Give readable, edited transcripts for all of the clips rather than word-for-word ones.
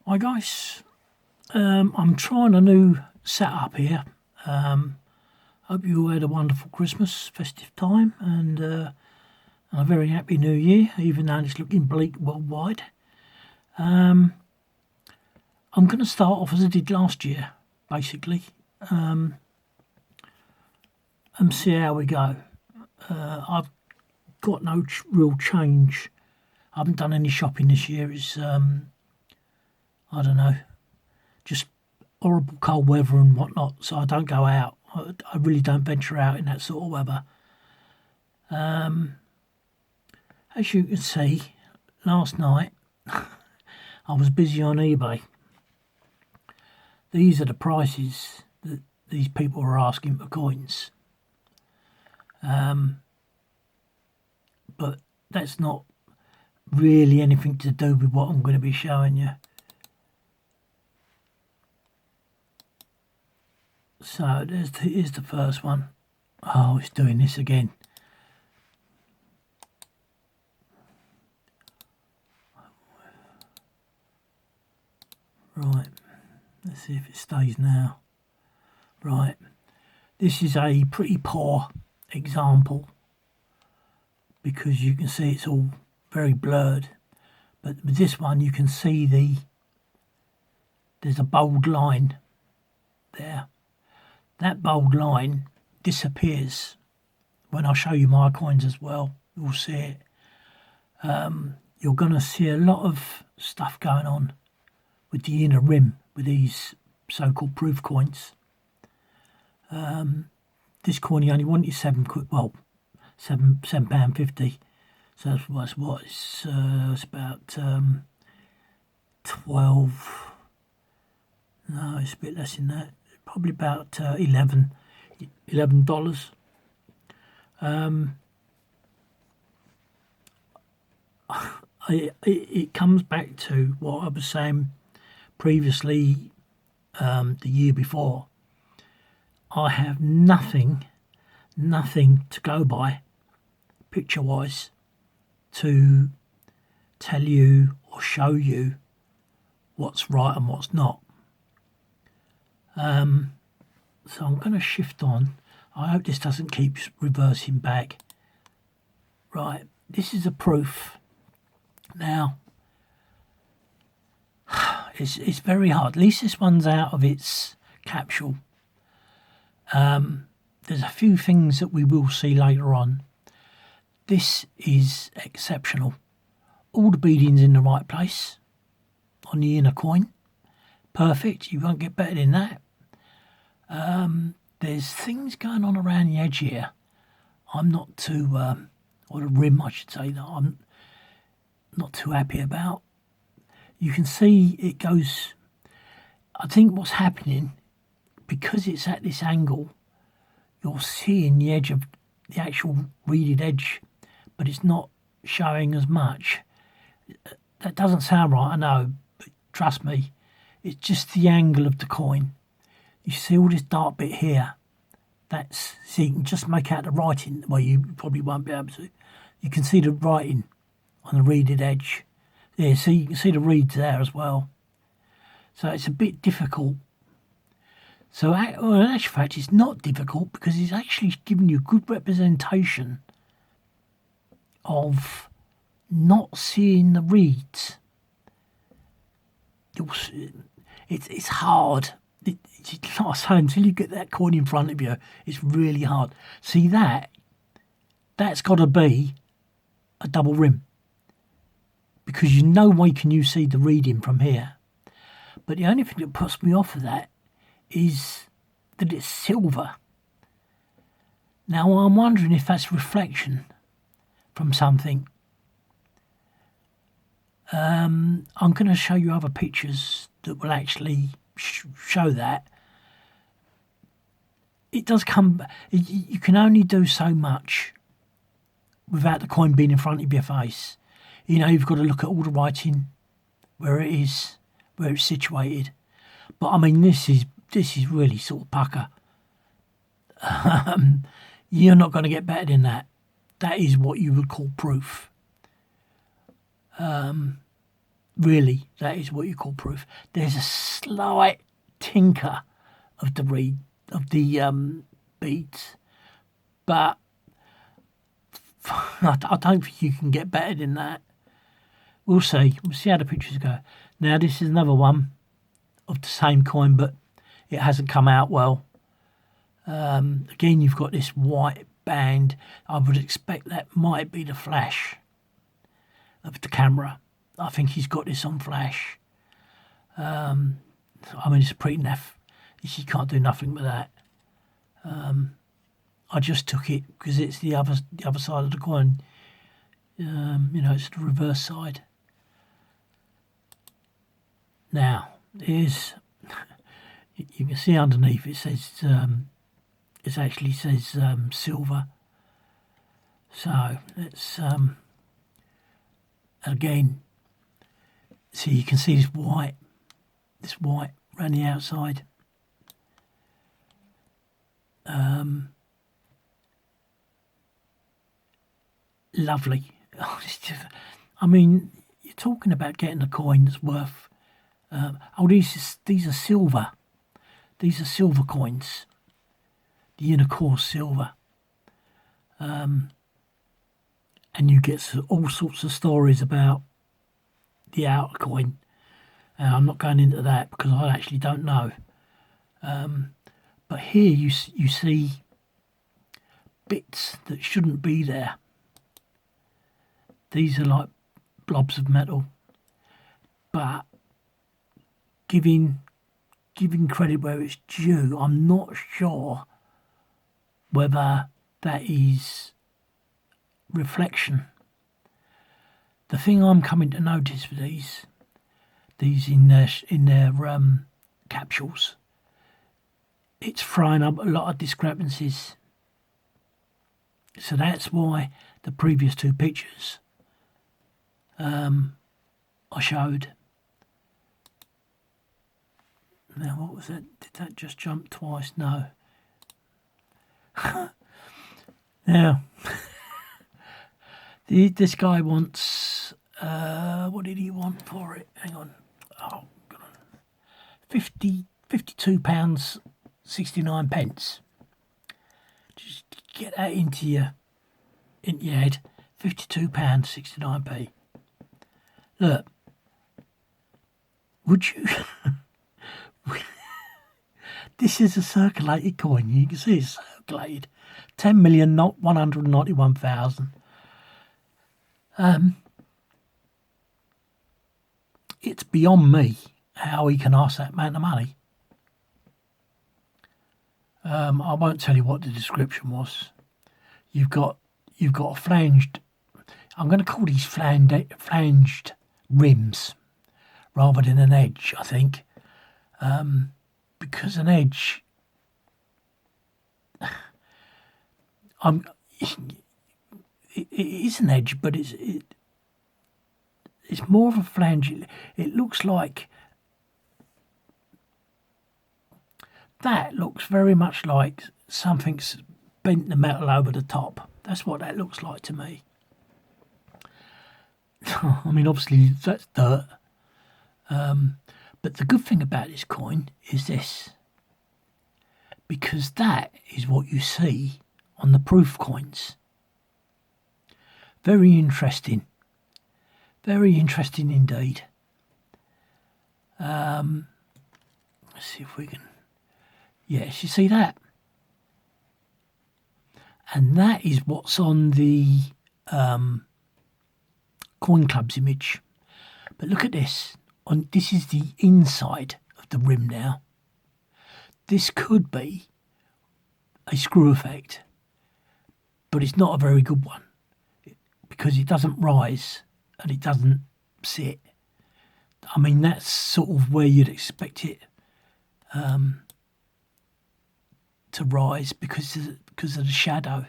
Hi guys, I'm trying a new setup here. Hope you all had a wonderful Christmas, festive time, and a very happy New Year, even though it's looking bleak worldwide. I'm going to start off as I did last year, basically, and see how we go. I've got no real change. I haven't done any shopping this year. It's I don't know, just horrible cold weather and whatnot, so I don't go out. I really don't venture out in that sort of weather. As you can see, last night I was busy on eBay. These are the prices that these people are asking for coins. But that's not really anything to do with what I'm going to be showing you. So here's the first one. Oh, it's doing this again. Right, let's see if it stays now. Right, this is a pretty poor example because you can see it's all very blurred. But with this one, you can see there's a bold line there. That bold line disappears when I show you my coins as well. You'll see it. You're going to see a lot of stuff going on with the inner rim with these so-called proof coins. This coin he only wanted £7. Well, £7.50. So that's what it's about 12. No, it's a bit less than that. Probably about $11. It comes back to what I was saying previously, the year before. I have nothing to go by, picture-wise, to tell you or show you what's right and what's not. So I'm going to shift on. I hope this doesn't keep reversing back. Right, this is a proof. Now, it's very hard. At least this one's out of its capsule. There's a few things that we will see later on. This is exceptional. All the beading's in the right place on the inner coin. Perfect. You won't get better than that. There's things going on around the edge here. I'm not too, or the rim I should say, that I'm not too happy about. You can see it goes, I think what's happening, because it's at this angle, you're seeing the edge of the actual reeded edge, but it's not showing as much. That doesn't sound right, I know, but trust me, it's just the angle of the coin. You see all this dark bit here. So you can just make out the writing. Well, you probably won't be able to. You can see the writing on the reeded edge. Yeah, so you can see the reeds there as well. So it's a bit difficult. So in actual fact, it's not difficult because it's actually giving you a good representation of not seeing the reeds. It's hard. Like I say, until you get that coin in front of you, it's really hard. See that's got to be a double rim, because no way can you see the reading from here. But the only thing that puts me off of that is that it's silver. Now I'm wondering if that's reflection from something. I'm going to show you other pictures that will actually show that. It does come. You can only do so much without the coin being in front of your face. You know, you've got to look at all the writing, where it is, where it's situated. But I mean, this is really sort of pucker. You're not going to get better than that. That is what you would call proof. really, that is what you call proof. There's a slight tinker of the beads, but I don't think you can get better than that. We'll see. We'll see how the pictures go. Now, this is another one of the same coin, but it hasn't come out well. Again, you've got this white band. I would expect that might be the flash of the camera. I think he's got this on flash. I mean, it's pretty naff. You can't do nothing with that. I just took it because it's the other side of the coin. It's the reverse side. Now, here's, you can see underneath it says, it actually says silver. So let's, again, so you can see this white around the outside. Lovely. I mean, you're talking about getting a coin that's worth. These are silver. These are silver coins. The inner core silver. And you get all sorts of stories about the outer coin. I'm not going into that because I actually don't know. But here you see bits that shouldn't be there. These are like blobs of metal, but giving credit where it's due, I'm not sure whether that is reflection. The thing I'm coming to notice for these in their capsules, it's throwing up a lot of discrepancies. So that's why the previous two pictures I showed. Now, what was that? Did that just jump twice? No. Now, this guy wants, what did he want for it? Hang on. Oh, God. £52, 69 pence. Just get that into your head. £52, 69p. Look, would you... This is a circulated coin. You can see it's circulated. 10,191,000. It's beyond me how he can ask that amount of money. I won't tell you what the description was. You've got a flanged. I'm going to call these flanged rims rather than an edge, I think. Because an edge, it is an edge, but it's more of a flange. It looks like that. Looks very much like something's bent the metal over the top. That's what that looks like to me. I mean, obviously that's dirt. But the good thing about this coin is this, because that is what you see on the proof coins. Very interesting. Very interesting indeed. Let's see if we can... Yes, you see that? And that is what's on the Coin Club's image. But look at this. This is the inside of the rim now. This could be a screw effect, but it's not a very good one because it doesn't rise and it doesn't sit. I mean, that's sort of where you'd expect it to rise because of the shadow,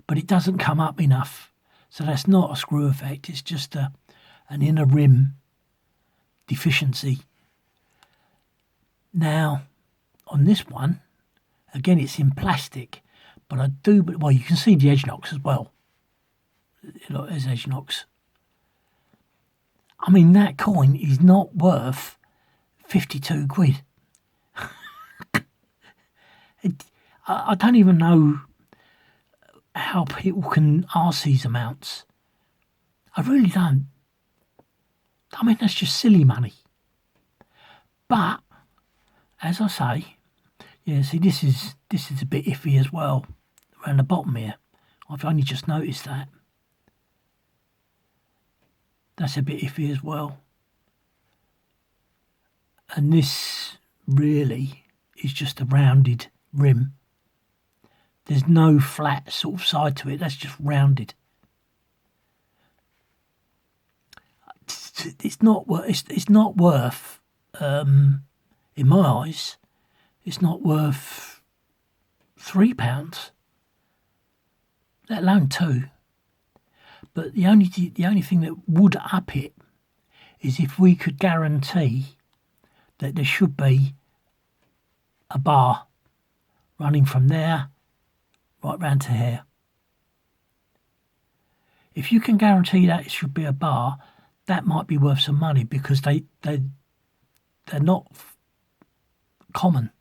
but it doesn't come up enough. So that's not a screw effect. It's just an inner rim deficiency. Now, on this one, again, it's in plastic, but well, you can see the edge knocks as well. There's edge knocks. I mean, that coin is not worth 52 quid. I don't even know how people can ask these amounts. I really don't. I mean, that's just silly money. But, as I say, yeah, see, this is a bit iffy as well, around the bottom here. I've only just noticed that. That's a bit iffy as well. And this really is just a rounded rim. There's no flat sort of side to it, that's just rounded. It's not worth, in my eyes, it's not worth £3, let alone £2. But the only thing that would up it is if we could guarantee that there should be a bar running from there right round to here. If you can guarantee that it should be a bar, that might be worth some money, because they're not common.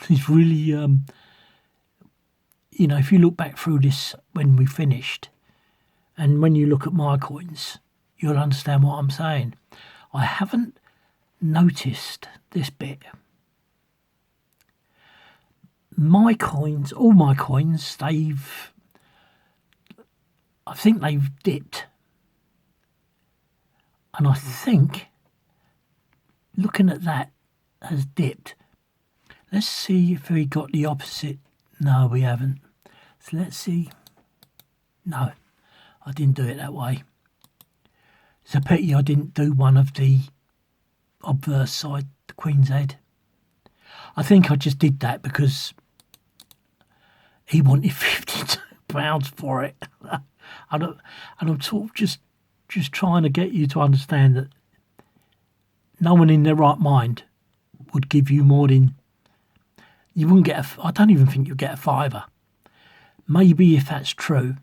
It's really, if you look back through this when we finished, and when you look at my coins, you'll understand what I'm saying. I haven't noticed this bit. My coins, all my coins, I think they've dipped. And I think, looking at that, has dipped. Let's see if we got the opposite. No, we haven't. So let's see. No, I didn't do it that way. It's a pity I didn't do one of the obverse side, the Queen's Head. I think I just did that because he wanted £52 for it. And I'm sort of just trying to get you to understand that no one in their right mind would give you more than, you wouldn't get I don't even think you'd get a fiver. Maybe if that's true,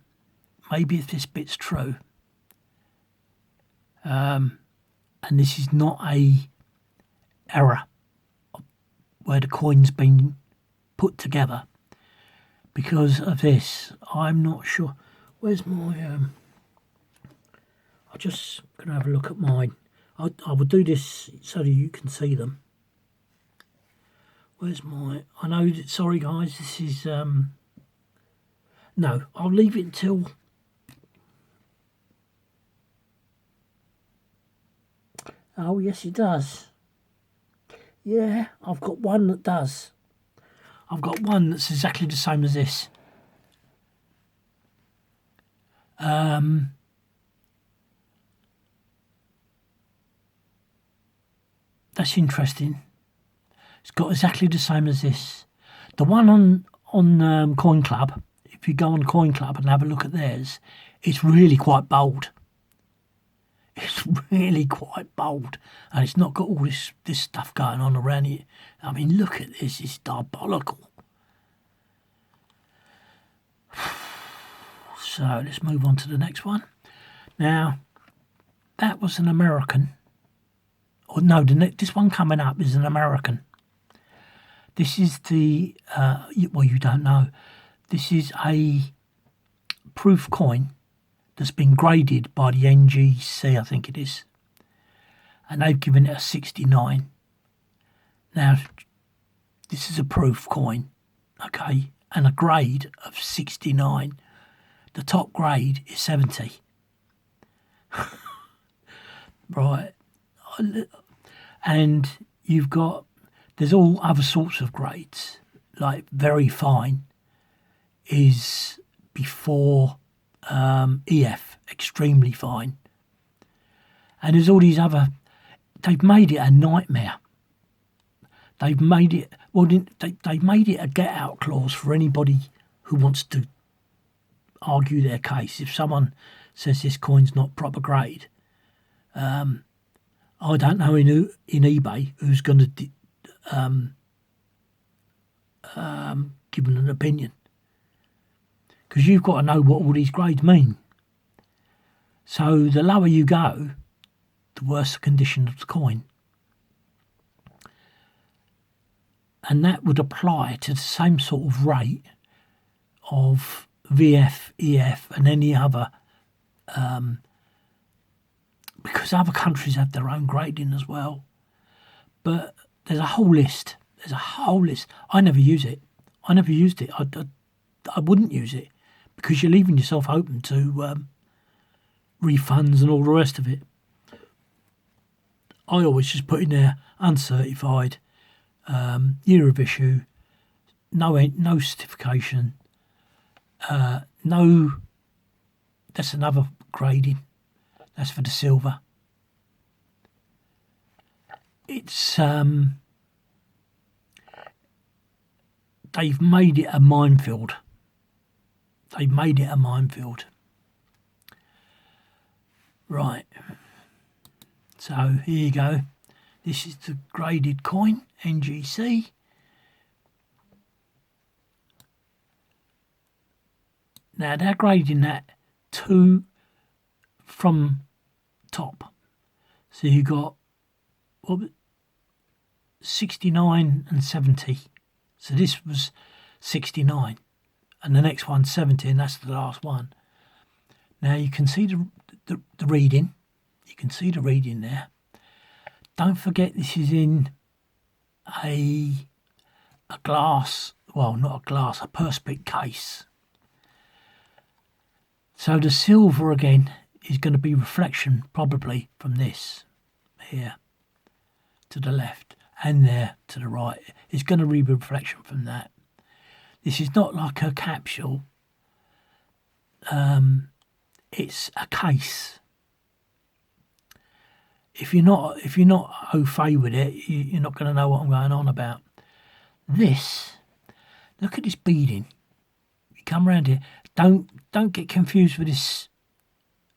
maybe if this bit's true, and this is not a error where the coin's been put together because of this, I'm not sure. Where's my I'm just going to have a look at mine. I will do this so that you can see them. Where's my, I know that, sorry guys, this is no, I'll leave it until oh yes it does. Yeah, I've got one that does. I've got one that's exactly the same as this. That's interesting. It's got exactly the same as this. The one on Coin Club, if you go on Coin Club and have a look at theirs, it's really quite bold. It's really quite bold, and it's not got all this stuff going on around it. I mean, look at this, it's diabolical. So let's move on to the next one. Now, that was an American. Or no, this one coming up is an American. This is the, well, you don't know. This is a proof coin that's been graded by the NGC, I think it is. And they've given it a 69. Now, this is a proof coin, okay, and a grade of 69. The top grade is 70. Right. And you've got, there's all other sorts of grades, like very fine is before EF, extremely fine. And there's all these other, they've made it a nightmare. They've made it, well, they've made it a get-out clause for anybody who wants to argue their case. If someone says this coin's not proper grade, I don't know in eBay who's going to give them an opinion, because you've got to know what all these grades mean. So the lower you go, the worse the condition of the coin. And that would apply to the same sort of rate of VF, EF and any other, because other countries have their own grading as well. But there's a whole list. I never use it. I never used it. I wouldn't use it because you're leaving yourself open to refunds and all the rest of it. I always just put in there uncertified, year of issue, no certification, no. That's another grading. That's for the silver. It's they've made it a minefield. Right. So here you go. This is the graded coin, NGC. Now they're grading that 2 from top. So you got 69 and 70. So this was 69 and the next one's 70 and that's the last one. Now you can see the reading. You can see the reading there. Don't forget this is in a glass, well not a glass, a perspex case. So the silver again is going to be reflection probably from this here to the left and there to the right. It's going to be reflection from that. This is not like a capsule. It's a case. If you're not au fait with it, you're not going to know what I'm going on about. This, look at this beading. You come around here. Don't get confused with this.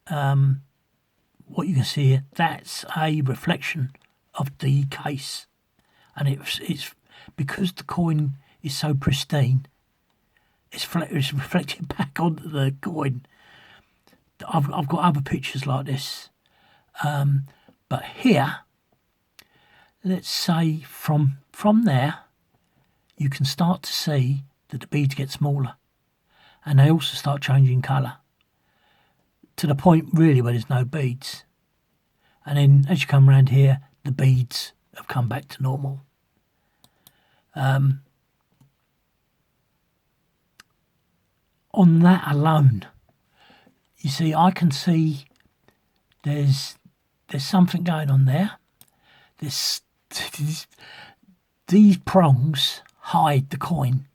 What you can see here, that's a reflection of the case, and it's because the coin is so pristine. It's reflected back onto the coin. I've got other pictures like this, but here, let's say from there, you can start to see that the beads get smaller, and they also start changing colour to the point really where there's no beads. And then as you come around here, the beads have come back to normal. On that alone, you see, I can see there's something going on there. These prongs hide the coin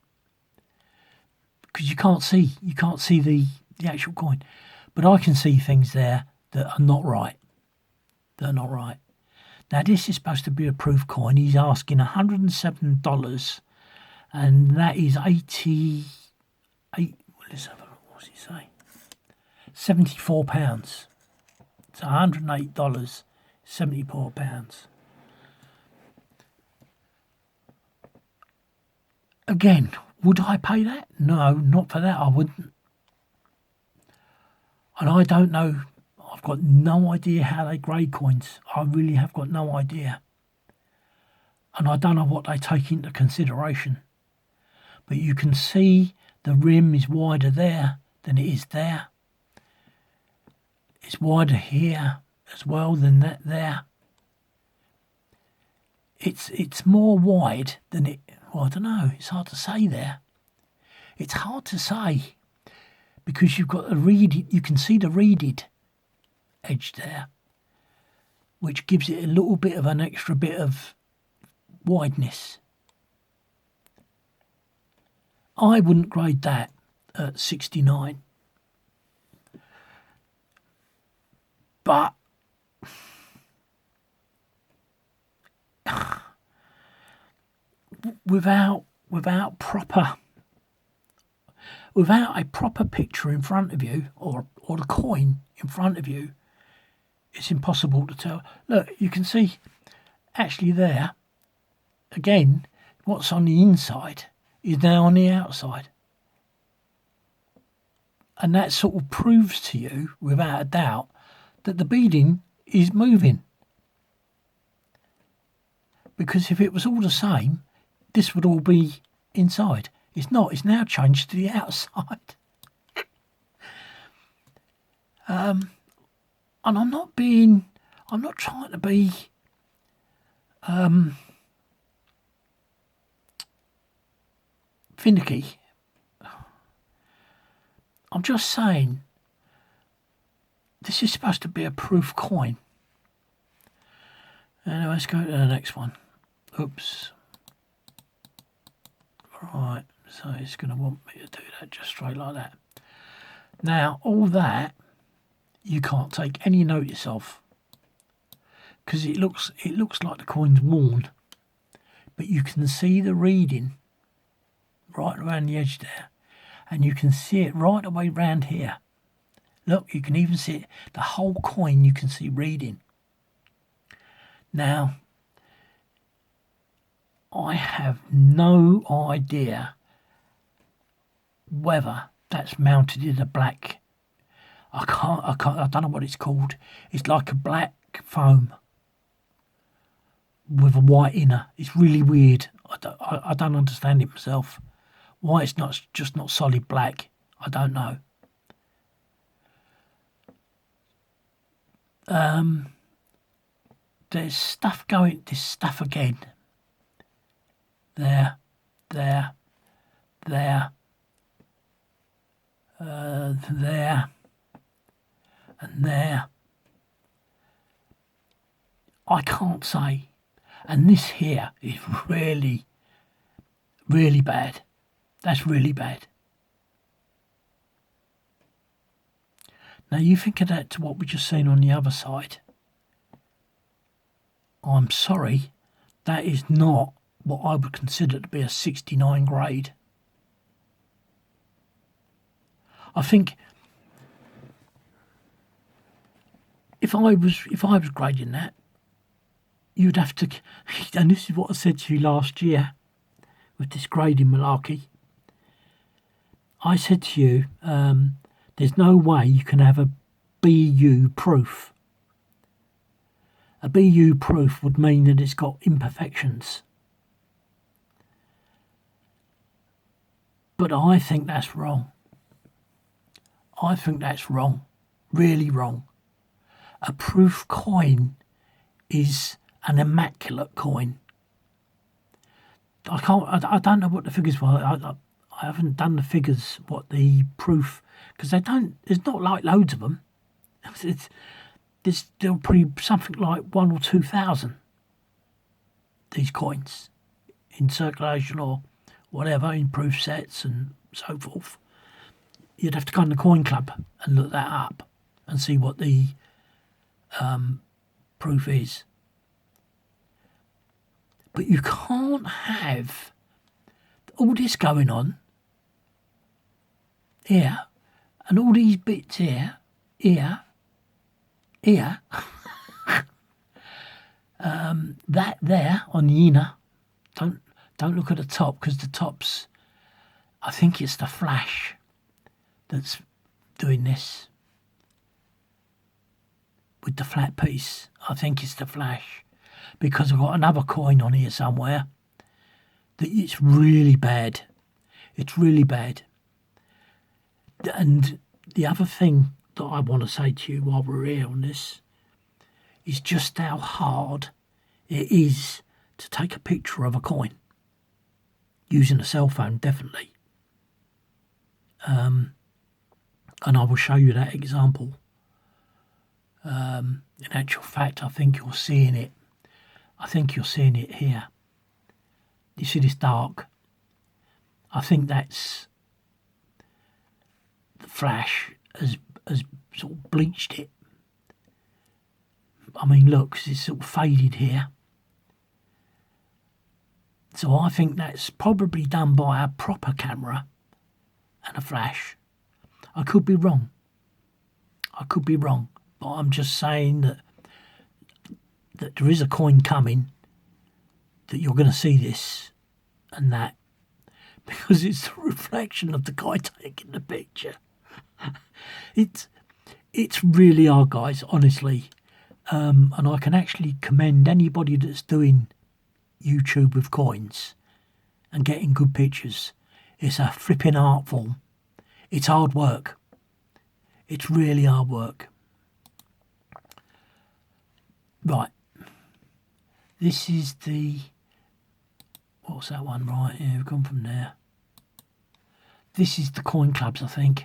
because you can't see the actual coin. But I can see things there that are not right. Now this is supposed to be a proof coin. He's asking $107, and that is 88. Let's have a look. What's he say? £74. It's $108, £74. Again, would I pay that? No, not for that. I wouldn't. And I don't know. I've got no idea how they grade coins. I really have got no idea. And I don't know what they take into consideration. But you can see the rim is wider there than it is there. It's wider here as well than that there. It's more wide than it. Well, I don't know. It's hard to say there. It's hard to say because you've got the reeded. You can see the reeded edge there, which gives it a little bit of an extra bit of wideness. I wouldn't grade that at 69. But without a proper picture in front of you or the coin in front of you, it's impossible to tell. Look, you can see actually there, again, what's on the inside is now on the outside. And that sort of proves to you, without a doubt, that the beading is moving. Because if it was all the same, this would all be inside. It's not. It's now changed to the outside. And I'm not trying to be finicky. I'm just saying this is supposed to be a proof coin. Now let's go to the next one. Oops. Right, so it's going to want me to do that just straight like that. Now, all that you can't take any notice of because it looks like the coin's worn, but you can see the reading right around the edge there, and you can see it right away round here. Look, you can even see it, the whole coin you can see reading. Now, I have no idea whether that's mounted in a black. I don't know what it's called. It's like a black foam with a white inner. It's really weird. I don't understand it myself. Why it's just not solid black, I don't know. There's stuff going. This stuff again. There, there, and there. I can't say. And this here is really, really bad. That's really bad. Now you think of that to what we just seen on the other side. I'm sorry, that is not what I would consider to be a 69 grade. I think if I was grading that, you'd have to, and this is what I said to you last year with this grading malarkey. I said to you, there's no way you can have a BU proof. A BU proof would mean that it's got imperfections. But I think that's wrong. I think that's wrong. Really wrong. A proof coin is an immaculate coin. I don't know what the figures were. I haven't done the figures, what the proof, because there's not like loads of them. There's still pretty something like 1,000 or 2,000 these coins in circulation or whatever, in proof sets and so forth. You'd have to go on the coin club and look that up and see what the proof is. But you can't have all this going on here and all these bits here, that there on the inner. Don't look at the top, because the top's, I think it's the flash that's doing this with the flat piece. I think it's the flash, because I've got another coin on here somewhere that it's really bad. It's really bad. And the other thing that I want to say to you while we're here on this is just how hard it is to take a picture of a coin using a cell phone, definitely. And I will show you that example. In actual fact, I think you're seeing it. I think you're seeing it here. You see this dark? I think that's the flash has sort of bleached it. I mean, look, 'cause it's sort of faded here. So I think that's probably done by a proper camera and a flash. I could be wrong. But I'm just saying that there is a coin coming, that you're going to see this and that, because it's the reflection of the guy taking the picture. It's really hard, guys, honestly. And I can actually commend anybody that's doing YouTube with coins and getting good pictures. It's a flipping art form. It's hard work. It's really hard work. Right. This is the... What's that one? Right, yeah, we've gone from there. This is the coin clubs, I think.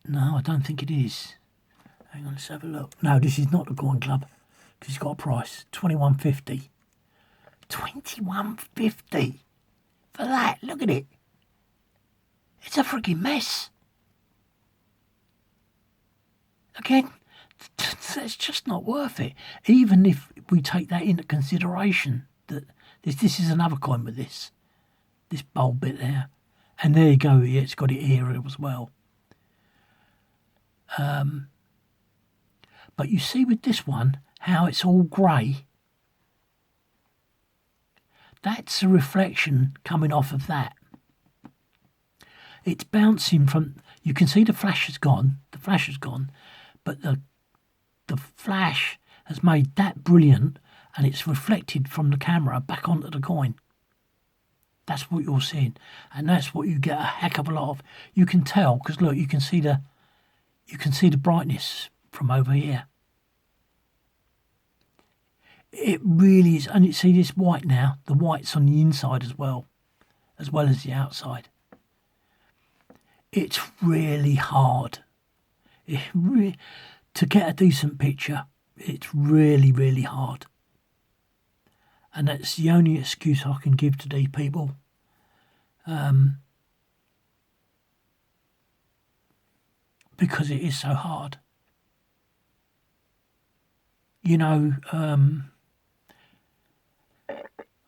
No, I don't think it is. Hang on, let's have a look. No, this is not the coin club because it's got a price. $21.50. $21.50 for that. Look at it. It's a freaking mess. Again, it's just not worth it. Even if we take that into consideration, that this is another coin with this bulb bit there. And there you go, yeah, it's got it here as well. But you see with this one, how it's all grey. That's a reflection coming off of that. It's bouncing from, you can see the flash has gone, but the flash has made that brilliant and it's reflected from the camera back onto the coin. That's what you're seeing, and that's what you get a heck of a lot of. You can tell, because look, you can see the brightness from over here. It really is, and you see this white now, the white's on the inside as well as the outside. It's really hard. To get a decent picture, it's really, really hard. And that's the only excuse I can give to these people. Because it is so hard. You know,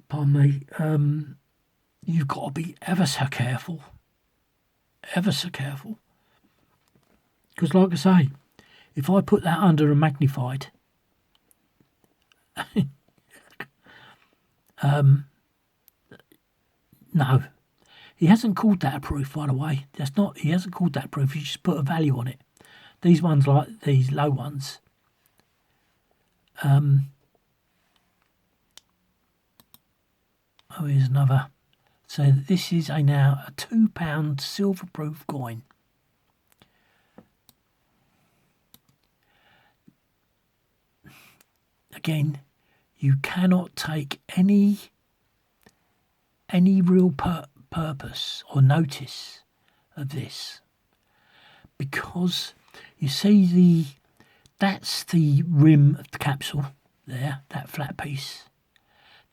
pardon me, you've got to be ever so careful. Ever so careful. Because like I say, if I put that under a magnified, no. He hasn't called that a proof, by the way. He hasn't called that proof, he just put a value on it. These ones, like these low ones, oh, here's another. So this is now a £2 silver proof coin. Again, you cannot take any real purpose or notice of this, because you see that's the rim of the capsule there, that flat piece.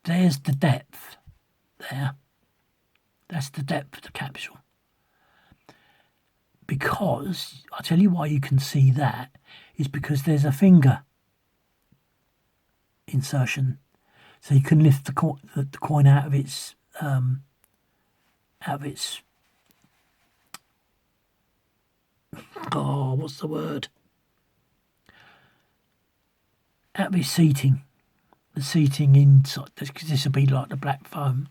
There's the depth there. That's the depth of the capsule. Because, I'll tell you why you can see that, is because there's a finger insertion. So you can lift the coin out of its what's the word? Out of its seating. The seating inside, because this will be like the black foam.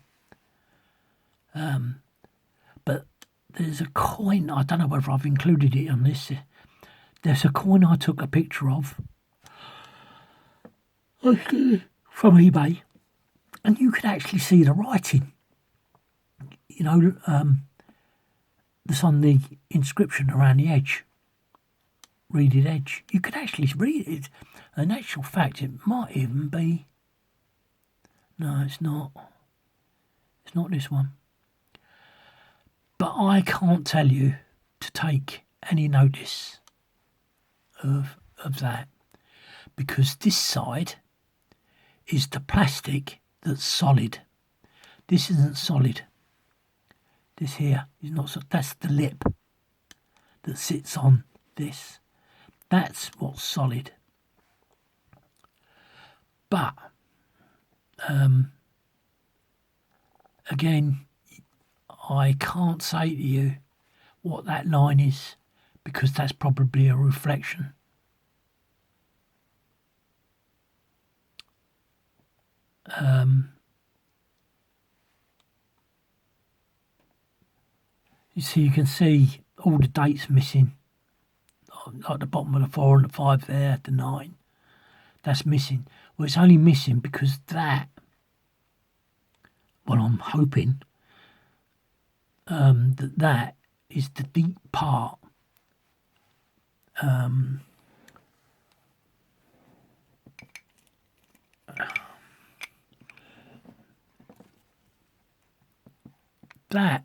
But there's a coin, I don't know whether I've included it on this. There's a coin I took a picture of from eBay, and you can actually see the writing. You know, that's on the inscription around the edge, reeded edge. You can actually read it. In actual fact, it might even be... No, it's not. It's not this one. But I can't tell you to take any notice of that, because this side is the plastic that's solid. This isn't solid. This here is not so. That's the lip that sits on this. That's what's solid. But again, I can't say to you what that line is, because that's probably a reflection. You see, you can see all the dates missing. Like the bottom of the 4 and the 5 there, the 9. That's missing. Well, it's only missing because that, well, I'm hoping that is the deep part. That,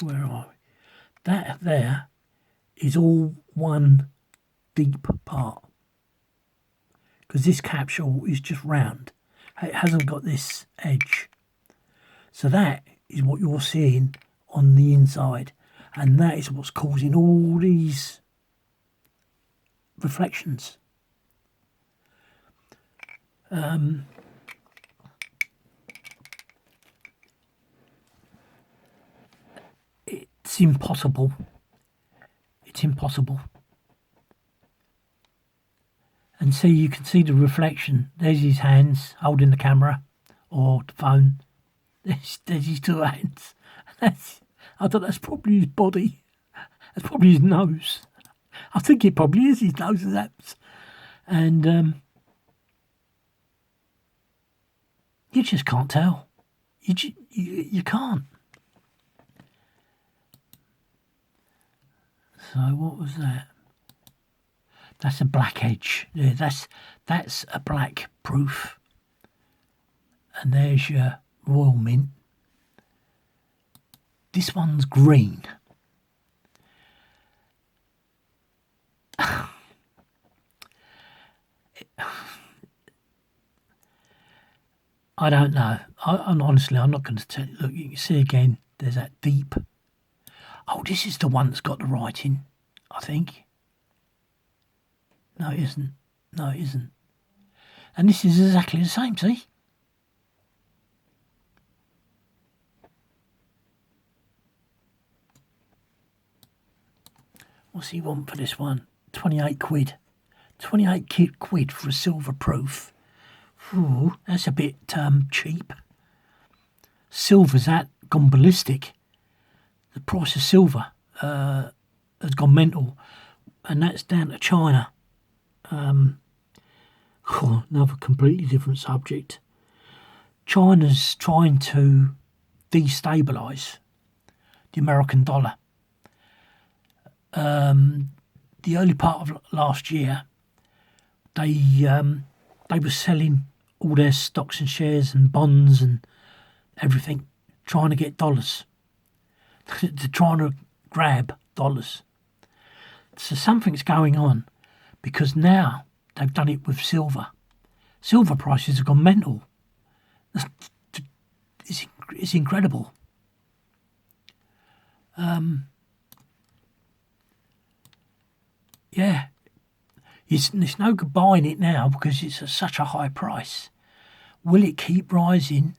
where are we? That there is all one deep part. Because this capsule is just round. It hasn't got this edge. So that is what you're seeing on the inside. And that is what's causing all these reflections. It's impossible. It's impossible. And see, you can see the reflection. There's his hands holding the camera or the phone. There's his two hands. I thought that's probably his body. That's probably his nose. I think it probably is his nose. And you just can't tell. You can't. So what was that? That's a black edge. Yeah, that's a black proof. And there's your Royal Mint. This one's green. I don't know. Honestly, I'm not going to tell you. Look, you can see again, there's that deep. Oh, this is the one that's got the writing, I think. No, it isn't. No, it isn't. And this is exactly the same, see? What's he want for this one? 28 quid. 28 quid for a silver proof. Ooh, that's a bit cheap. Silver's gone ballistic. The price of silver has gone mental. And that's down to China. Another completely different subject. China's trying to destabilise the American dollar. The early part of last year, they were selling all their stocks and shares and bonds and everything, trying to get dollars. They're trying to grab dollars. So something's going on, because now they've done it with silver. Silver prices have gone mental. It's incredible. Yeah, it's no good buying it now because it's at such a high price. Will it keep rising?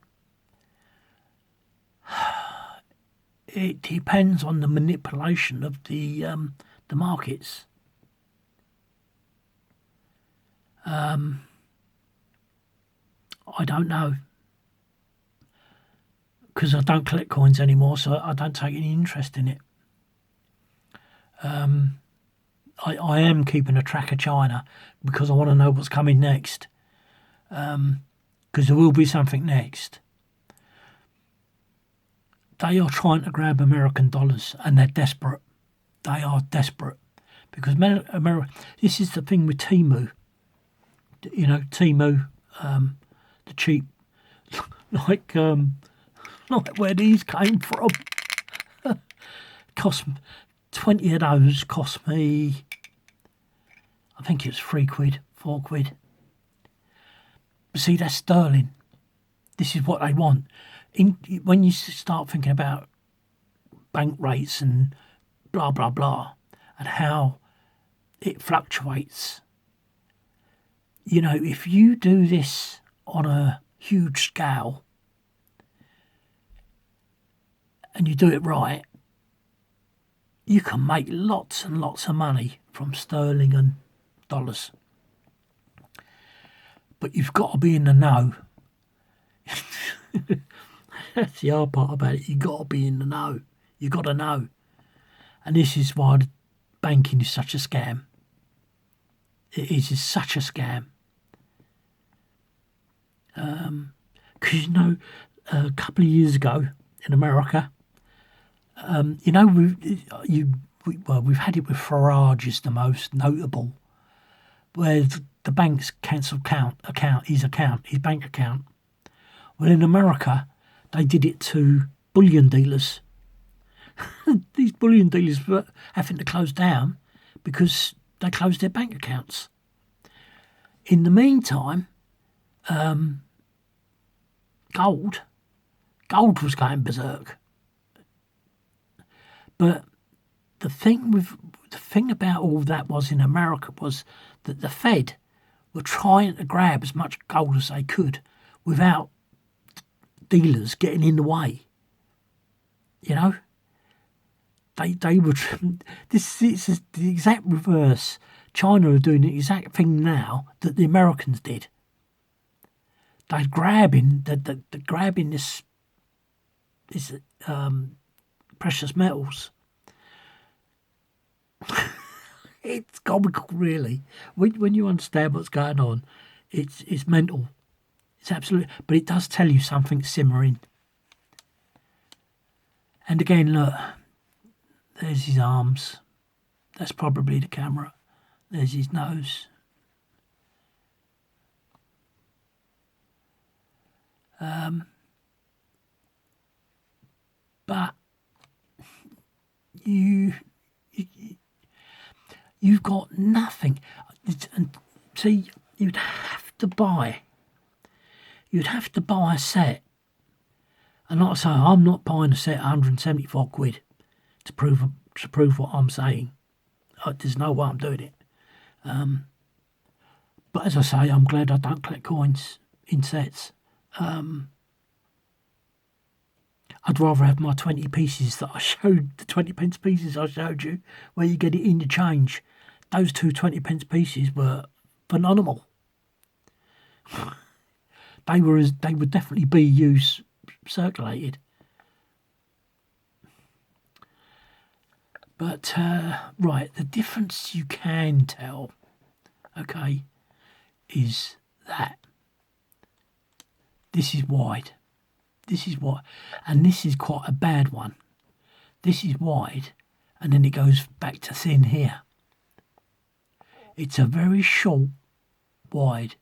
It depends on the manipulation of the markets. I don't know, because I don't collect coins anymore, so I don't take any interest in it. I am keeping a track of China because I want to know what's coming next, because there will be something next. They are trying to grab American dollars, and they're desperate. They are desperate because this is the thing with Temu. You know, Temu, the cheap, like where these came from. Cost 20 of those cost me, I think it's 3 quid, 4 quid. But see, that's sterling. This is what they want. When you start thinking about bank rates and blah, blah, blah, and how it fluctuates, you know, if you do this on a huge scale and you do it right, you can make lots and lots of money from sterling and dollars. But you've got to be in the know. That's the hard part about it. You've got to be in the know. You've got to know. And this is why banking is such a scam. It is such a scam. Because, a couple of years ago in America, we've had it with Farage is the most notable, where the banks cancelled his bank account. Well, in America, they did it to bullion dealers. These bullion dealers were having to close down because they closed their bank accounts. In the meantime, gold was going berserk. But the thing about all that was in America was that the Fed were trying to grab as much gold as they could without dealers getting in the way. They were. This is the exact reverse. China are doing the exact thing now that the Americans did. They're grabbing this precious metals. It's comical, really. When you understand what's going on, it's mental. It's absolutely, but it does tell you something simmering. And again, look, there's his arms. That's probably the camera. There's his nose. But you've got nothing. And see, you'd have to buy a set. And like I say, I'm not buying a set 174 quid to prove what I'm saying. There's no way I'm doing it. But as I say, I'm glad I don't collect coins in sets. I'd rather have my 20 pieces that I showed, the 20 pence pieces I showed you, where you get it in your change. Those two 20 pence pieces were phenomenal. They would definitely be used, circulated. But, right, the difference you can tell, okay, is that this is wide. This is wide. And this is quite a bad one. This is wide, and then it goes back to thin here. It's a very short wide.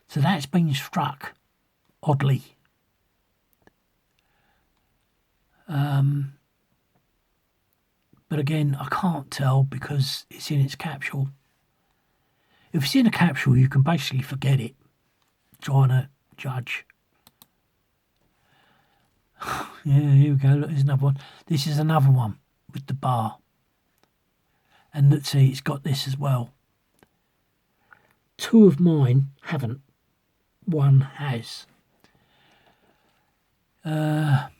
So that's been struck, oddly. But again, I can't tell because it's in its capsule. If it's in a capsule, you can basically forget it, trying to judge. Yeah, here we go. Look, there's another one. This is another one with the bar. And let's see, it's got this as well. Two of mine haven't. One has. You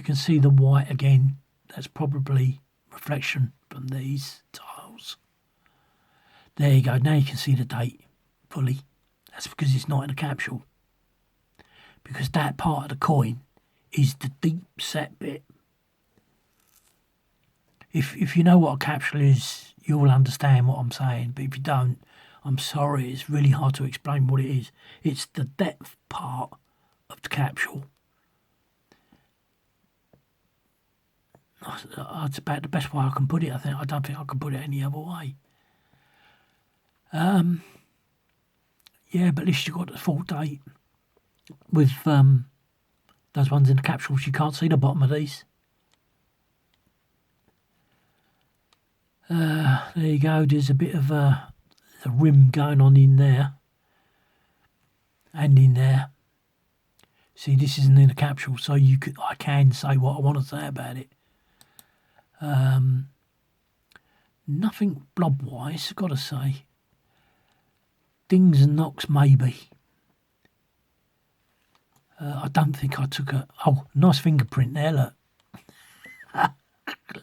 can see the white again. That's probably reflection from these tiles. There you go. Now you can see the date fully. That's because it's not in a capsule. Because that part of the coin is the deep set bit. If you know what a capsule is, you'll understand what I'm saying. But if you don't, I'm sorry. It's really hard to explain what it is. It's the depth part of the capsule. That's about the best way I can put it, I think. I don't think I can put it any other way. Yeah, but at least you got the full date. With those ones in the capsules, you can't see the bottom of these. There you go. There's a bit of a rim going on in there. And in there. See, this isn't in a capsule, so I can say what I want to say about it. Nothing blob-wise, I've got to say. Dings and knocks, maybe. I don't think I took a... Oh, nice fingerprint there, look.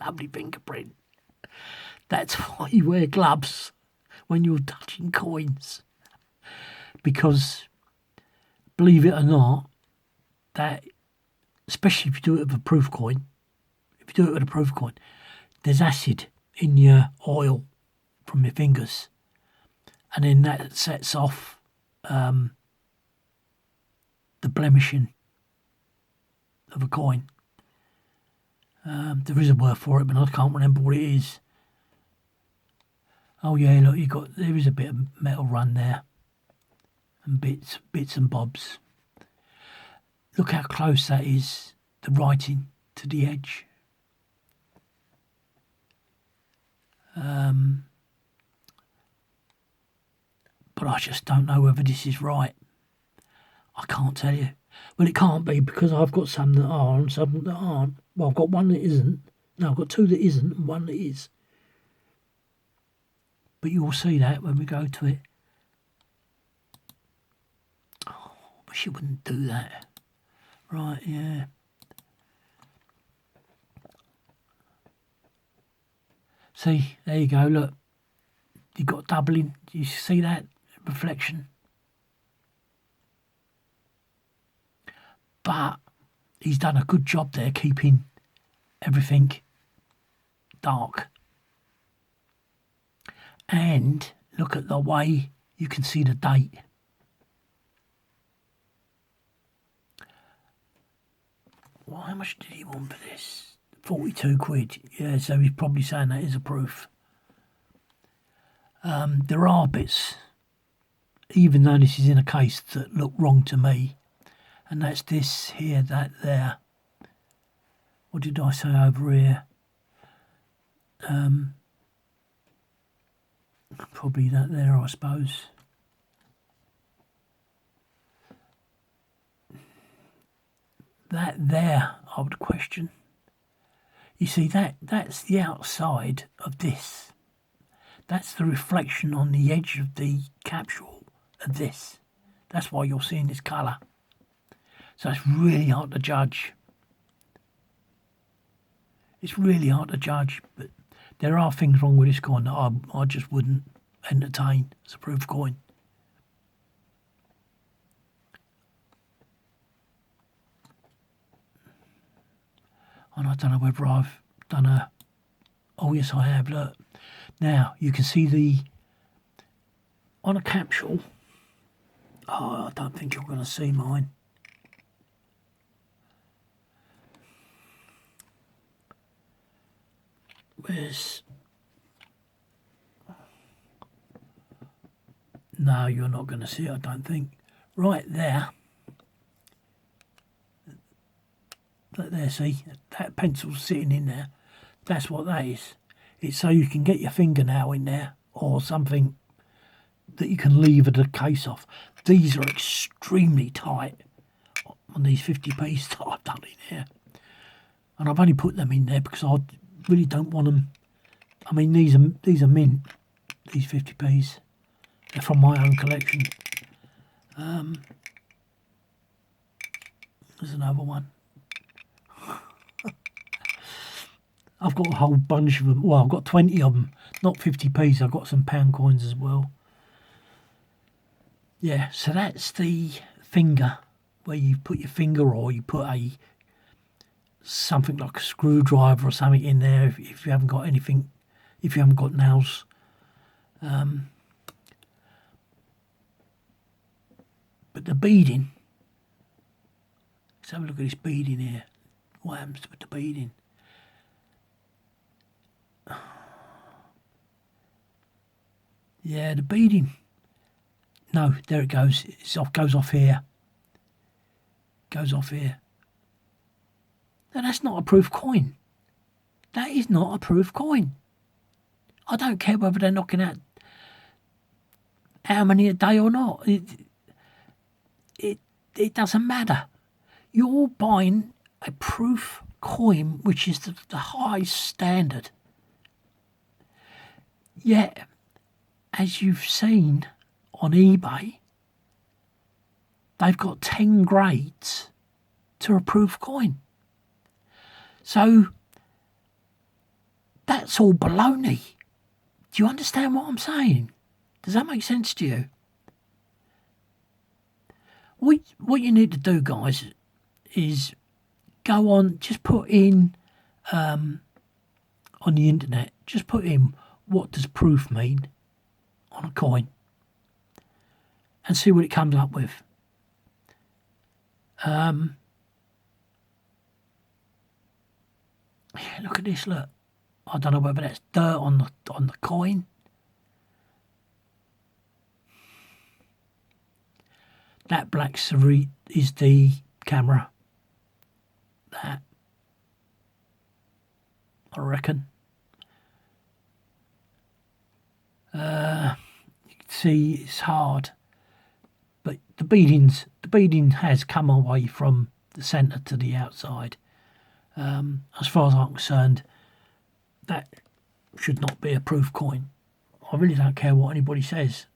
Lovely fingerprint. That's why you wear gloves when you're touching coins. Because, believe it or not, that, especially if you do it with a proof coin, if you do it with a proof coin, there's acid in your oil from your fingers, and then that sets off the blemishing of a coin. There is a word for it, but I can't remember what it is. Oh yeah, look, there is a bit of metal run there, and bits and bobs. Look how close that is, the writing to the edge. But I just don't know whether this is right. I can't tell you. Well, it can't be, because I've got some that are and some that aren't. Well, I've got one that isn't. No, I've got two that isn't and one that is. But you will see that when we go to it. Oh, I wish you wouldn't do that. Right, yeah. See, there you go, look. You've got doubling. You see that reflection? But he's done a good job there keeping everything dark. And look at the way you can see the date. Well, how much did he want for this? 42 quid. Yeah, so he's probably saying that is a proof. There are bits, even though this is in a case, that look wrong to me. And that's this here, that there. What did I say over here? Probably that there, I suppose. That there, I would question. You see, that's the outside of this. That's the reflection on the edge of the capsule of this. That's why you're seeing this colour. So it's really hard to judge. It's really hard to judge, but there are things wrong with this coin that I just wouldn't entertain as a proof coin. And I don't know whether I've done a... Oh yes, I have, look. Now, you can see on a capsule... Oh, I don't think you're going to see mine. Where's... No, you're not going to see it, I don't think. Right there. Look there, see? That pencil's sitting in there. That's what that is. It's so you can get your fingernail in there or something that you can lever the case off. These are extremely tight on these 50p's that I've done in here. And I've only put them in there because I really don't want them. I mean, these are mint, these 50p's. They're from my own collection. There's another one. I've got a whole bunch of them. Well, I've got 20 of them. Not 50p's. I've got some pound coins as well. Yeah, so that's the finger where you put your finger, or you put something like a screwdriver or something in there if you haven't got anything, if you haven't got nails. But the beading, let's have a look at this beading here. What happens with the beading? Yeah, the beading. No, there it goes. Goes off here. Goes off here. Now that's not a proof coin. That is not a proof coin. I don't care whether they're knocking out how many a day or not. It doesn't matter. You're buying a proof coin, which is the highest standard. Yet, as you've seen on eBay, they've got 10 grades to a proof coin. So, that's all baloney. Do you understand what I'm saying? Does that make sense to you? What you need to do, guys, is go on, just put in on the internet, just put in what does proof mean on a coin and see what it comes up with. Yeah, look at this, look. I don't know whether that's dirt on the coin. That black cerise is the camera. That, I reckon. You can see it's hard, but the beading has come away from the centre to the outside. As far as I'm concerned, that should not be a proof coin. I really don't care what anybody says.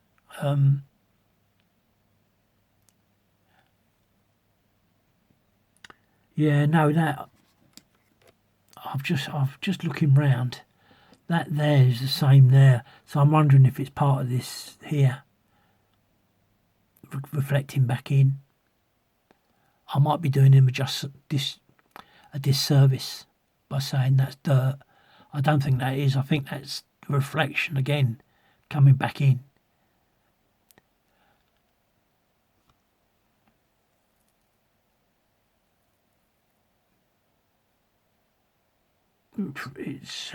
Yeah, no, that I've just looking round. That there is the same there. So I'm wondering if it's part of this here, reflecting back in. I might be doing him a disservice by saying that's dirt. I don't think that is. I think that's reflection again, coming back in. It's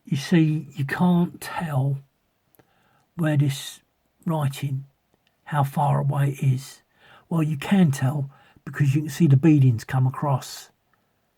you see, you can't tell where this writing, how far away it is. Well, you can tell because you can see the beadings come across.